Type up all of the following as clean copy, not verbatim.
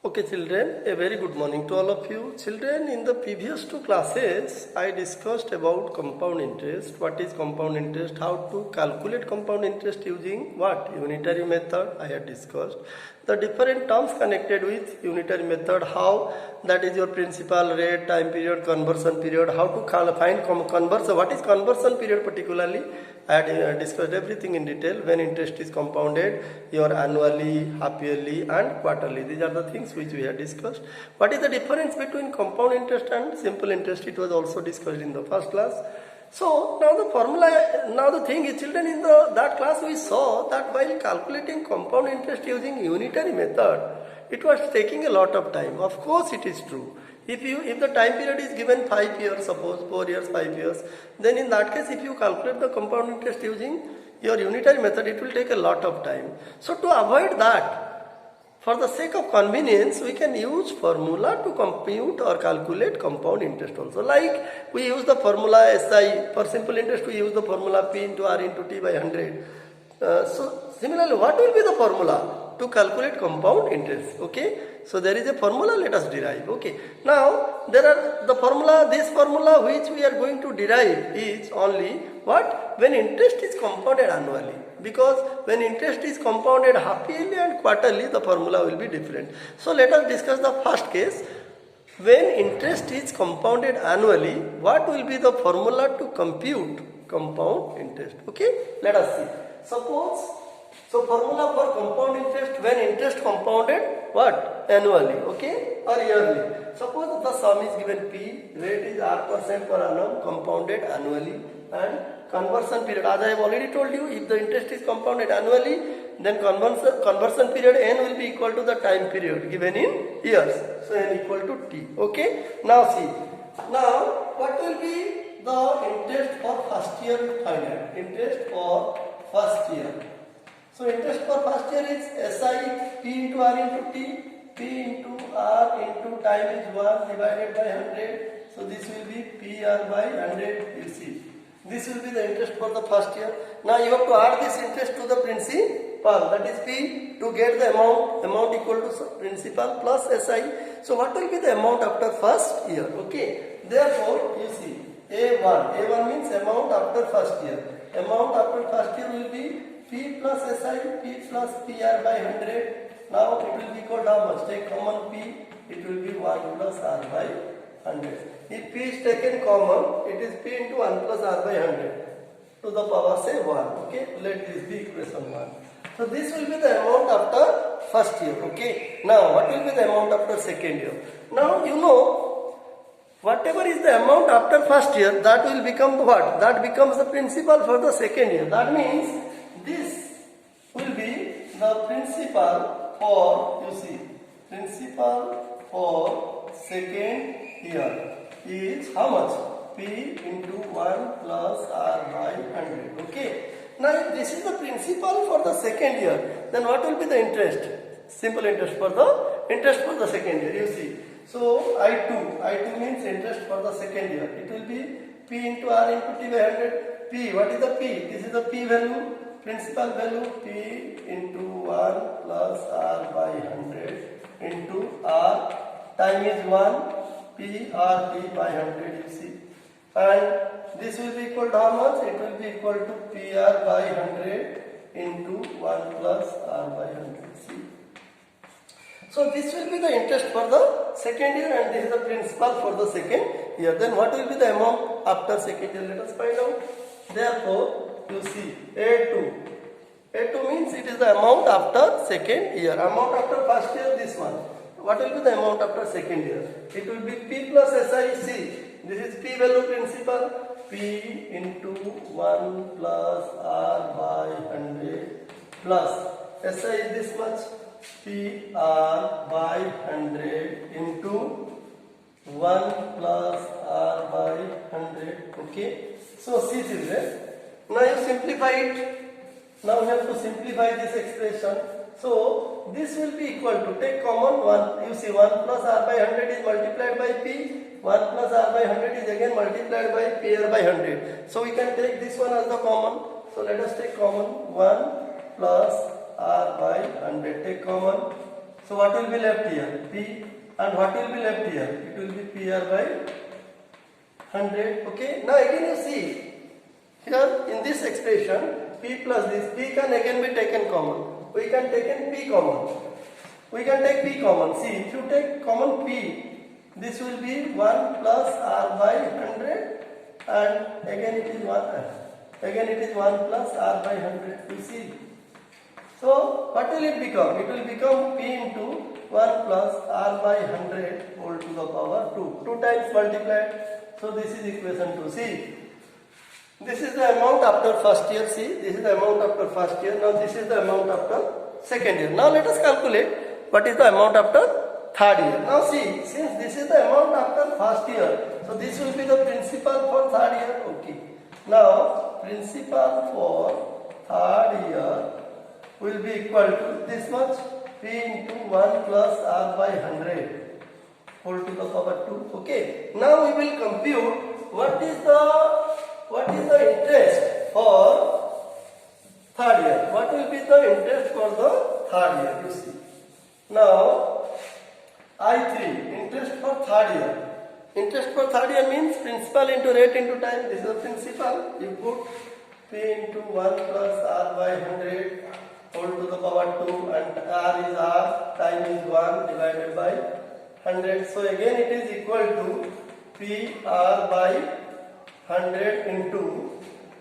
Okay children, a very good morning to all of you. Children, in the previous two classes, I discussed about compound interest. What is compound interest? How to calculate compound interest using what? Unitary method I had discussed. The different terms connected with unitary method, how that is your principal rate, time period, conversion period, how to find conversion, what is conversion period particularly. I had discussed everything in detail. When interest is compounded, your annually, half yearly and quarterly. These are the things which we have discussed. What is the difference between compound interest and simple interest? It was also discussed in the first class. So now the formula, now the thing is, children, in that class we saw that while calculating compound interest using unitary method, it was taking a lot of time. Of course it is true. If the time period is given 5 years, suppose 4 years, 5 years, then in that case if you calculate the compound interest using your unitary method, it will take a lot of time. So to avoid that, for the sake of convenience, we can use formula to compute or calculate compound interest also. Like we use the formula SI, for simple interest we use the formula P into R into T by 100. So similarly, what will be the formula to calculate compound interest? Okay, so there is a formula, let us derive. Okay, now there are the formula, this formula which we are going to derive is only what? When interest is compounded annually. Because when interest is compounded half yearly and quarterly, the formula will be different. So let us discuss the first case. When interest is compounded annually, what will be the formula to compute compound interest? Okay, let us see. Suppose, so formula for compound interest, when interest compounded what? Annually, okay, or yearly. Suppose the sum is given P, rate is R% per annum, compounded annually, and conversion period, as I have already told you, if the interest is compounded annually, then conversion period N will be equal to the time period given in years. So N equal to T. Okay. Now see. Now what will be the interest for first year to find out? Interest for first year. So interest for first year is SI P into R into T. P into R into time is 1 divided by 100. So this will be PR by 100. You see. This will be the interest for the first year. Now you have to add this interest to the principal, that is P, to get the amount equal to principal plus SI. So what will be the amount after first year? Okay. Therefore, you see, A1 means amount after first year. Amount after first year will be P plus SI, P plus PR by 100. Now it will be equal to how much? Take common P, it will be 1 plus R by 100. If P is taken common, it is P into 1 plus R by 100 to the power say 1. Okay, let this be equation 1. So this will be the amount after first year. Okay, now what will be the amount after second year? Now you know, whatever is the amount after first year, that will become what? That becomes the principal for the second year. That means this will be the principal for, you see, principal for second year is how much? P into 1 plus R by 100. Okay. Now if this is the principal for the second year, then what will be the interest? Simple interest for the second year. You see. So I2 means interest for the second year. It will be P into R into T by 100. P, what is the P? This is the P value, principal value, P into 1 plus R by 100 into R. Time is 1. PRT by 100, you see, and this will be equal to how much? It will be equal to PR by 100 into 1 plus R by 100, see. So this will be the interest for the second year and this is the principal for the second year. Then what will be the amount after second year? Let us find out. Therefore, you see, A2 means it is the amount after second year. Amount after first year, this one. What will be the amount after second year? It will be P plus SIC. This is P value principal. P into 1 plus R by 100 plus SI is this much. PR by 100 into 1 plus R by 100. Okay. So see children. Now you simplify it. Now you have to simplify this expression. So this will be equal to, take common 1, you see 1 plus R by 100 is multiplied by P, 1 plus R by 100 is again multiplied by PR by 100. So we can take this one as the common. So let us take common 1 plus R by 100, take common. So what will be left here? P. And what will be left here? It will be PR by 100. Okay. Now again you see here in this expression P plus this, P can again be taken common. We can take P common. We can take P common. See, if you take common P, this will be 1 plus R by 100, and again it is 1. Again it is 1 plus R by 100. You see. So what will it become? It will become P into 1 plus R by 100 whole to the power 2. 2 times multiplied. So this is equation 2. See. This is the amount after first year. See, this is the amount after first year. Now this is the amount after second year. Now let us calculate what is the amount after third year. Now see, since this is the amount after first year, so this will be the principal for third year. Okay. Now principal for third year will be equal to this much, P into 1 plus R by 100 whole to the power 2. Okay. Now we will compute what is the interest for third year. What will be the interest for the third year? You see. Now I3, interest for third year. Interest for third year means principal into rate into time. This is the principal. You put P into 1 plus R by 100 whole to the power 2, and R is R, time is 1 divided by 100. So again it is equal to PR by 100 into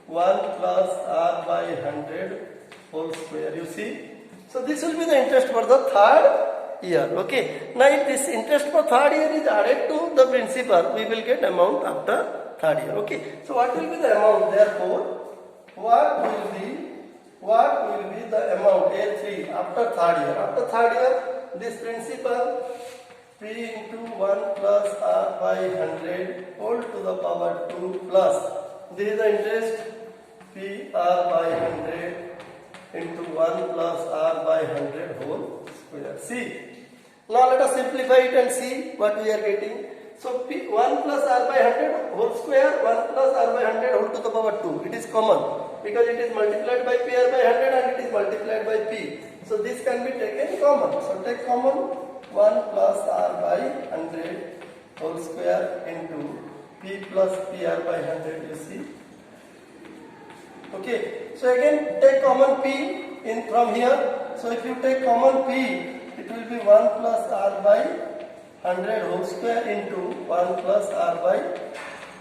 1 plus R by 100 whole square. You see. So this will be the interest for the third year. Okay. Now if this interest for third year is added to the principal, we will get amount after third year. Okay. So what will be the amount? Therefore, what will be the amount A3 after third year? After third year, this principal P into 1 plus R by 100 whole to the power 2 plus this is the interest PR by 100 into 1 plus R by 100 whole square. See. Now let us simplify it and see what we are getting. So P 1 plus R by 100 whole square, 1 plus R by 100 whole to the power 2. It is common because it is multiplied by PR by 100 and it is multiplied by P. So this can be taken common. So take common 1 plus R by 100 whole square into P plus PR by 100. You see. Okay. So again take common P in from here. So if you take common P, it will be 1 plus R by 100 whole square into 1 plus R by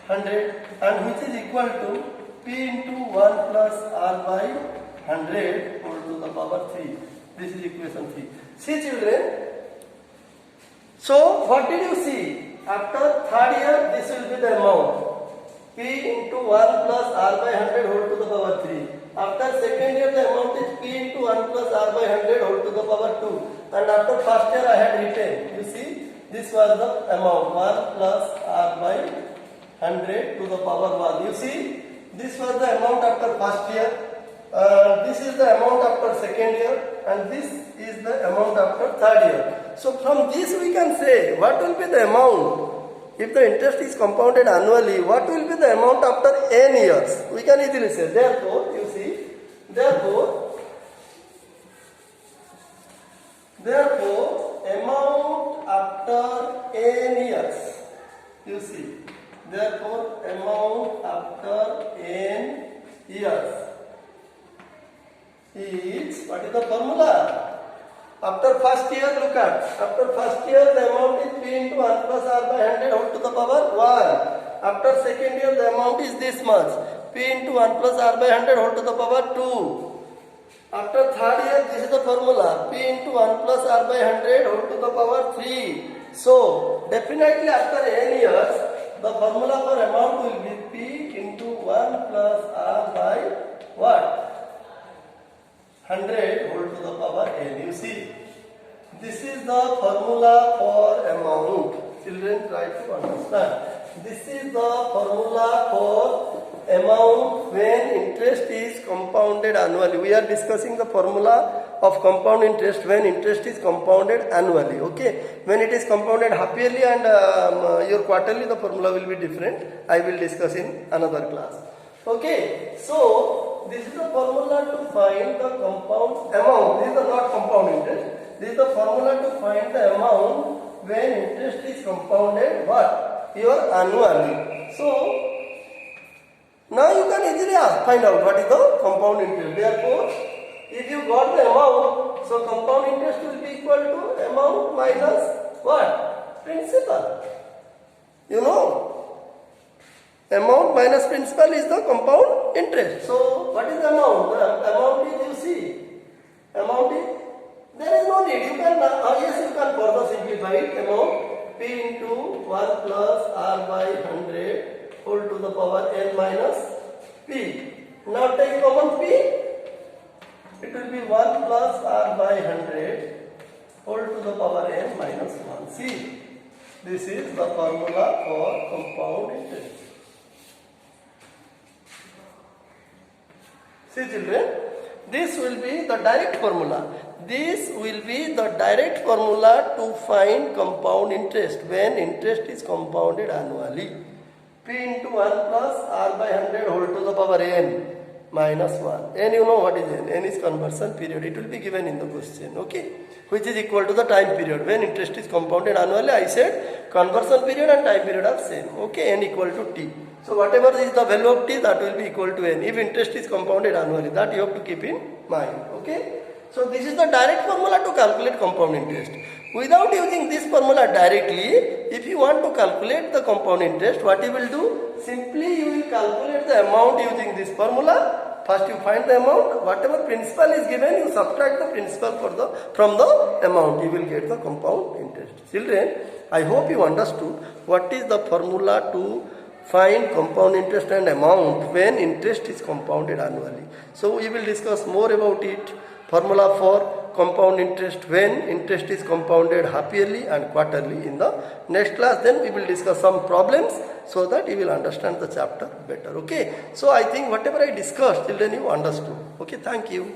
100, and which is equal to P into 1 plus R by 100 whole to the power 3. This is equation 3. See children. So what did you see? After third year, this will be the amount. P into 1 plus R by 100 whole to the power 3. After second year, the amount is P into 1 plus R by 100 whole to the power 2. And after first year, I had written, you see, this was the amount 1 plus R by 100 to the power 1. You see, this was the amount after first year. This is the amount after second year, and this is the amount after third year. So from this we can say what will be the amount if the interest is compounded annually. What will be the amount after n years? We can easily say. Therefore, you see, therefore amount after n years. You see, therefore amount after n years is, what is the formula? After first year, look at, after first year the amount is P into 1 plus R by 100 whole to the power 1. After second year the amount is this much, P into 1 plus R by 100 whole to the power 2. After third year, this is the formula, P into 1 plus R by 100 whole to the power 3. So definitely after n years, the formula for amount will be P into 1 plus R by what? 100 whole to the power n. You see, this is the formula for amount. Children, try to understand. This is the formula for amount when interest is compounded annually. We are discussing the formula of compound interest when interest is compounded annually. Okay, when it is compounded half yearly and your quarterly, the formula will be different. I will discuss in another class. Okay, so this is the formula to find the compound amount. This is the not compound interest. This is the formula to find the amount when interest is compounded what? Your annually. So now you can easily find out what is the compound interest. Therefore, if you got the amount, so compound interest will be equal to amount minus what? Principal. You know, amount minus principal is the compound interest. So what is the amount? The amount is, you see, amount is, there is no need. You can, yes, you can further simplify it. Amount P into 1 plus R by 100 whole to the power n minus P. Now take common P. It will be 1 plus R by 100 whole to the power n minus 1. See, this is the formula for compound interest. See children, this will be the direct formula. This will be the direct formula to find compound interest when interest is compounded annually. P into 1 plus R by 100 whole to the power n minus 1. N, you know what is n? N is conversion period. It will be given in the question, okay? Which is equal to the time period. When interest is compounded annually, I said conversion period and time period are same, okay? N equal to t. So whatever is the value of t, that will be equal to n. If interest is compounded annually, that you have to keep in mind, okay? So this is the direct formula to calculate compound interest. Without using this formula directly, if you want to calculate the compound interest, what you will do? Simply you will calculate the amount using this formula. First you find the amount, whatever principal is given, you subtract the principal from the amount, you will get the compound interest. Children, I hope you understood what is the formula to find compound interest and amount when interest is compounded annually. So we will discuss more about it. Formula for compound interest when interest is compounded half yearly and quarterly in the next class. Then we will discuss some problems so that you will understand the chapter better. Okay. So I think whatever I discussed, children, you understood. Okay. Thank you.